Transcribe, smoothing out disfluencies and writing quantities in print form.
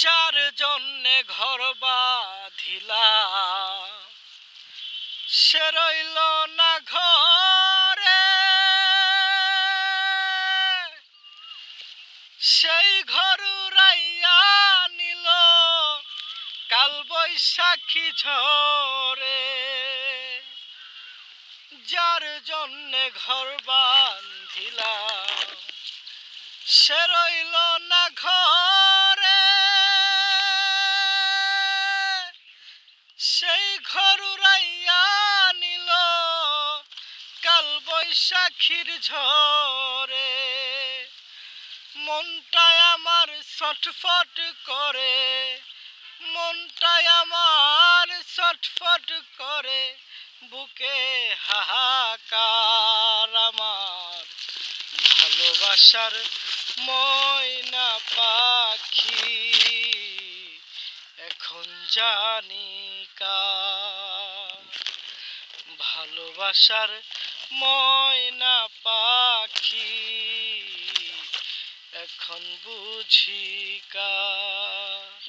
যার জন্যে ঘর বাঁধিলা সে রইল না ঘরে, সেই ঘর উড়াইয়া নিল কাল বৈশাখী ঝড়ে। যার জন্যে ঘর বাঁধিলা সে রইল না ঘরে, সেই ঘর উড়াইয়া নিল কাল বৈশাখীর ঝড়ে। মনটায় আমার ছটফট করে, মনটায় আমার ছটফট করে, বুকে হাহাকার আমার ভালোবাসার ময়না পাখি এখন জানি কার। ভালোবাসার ময়না পাখি এখন বুঝি কার।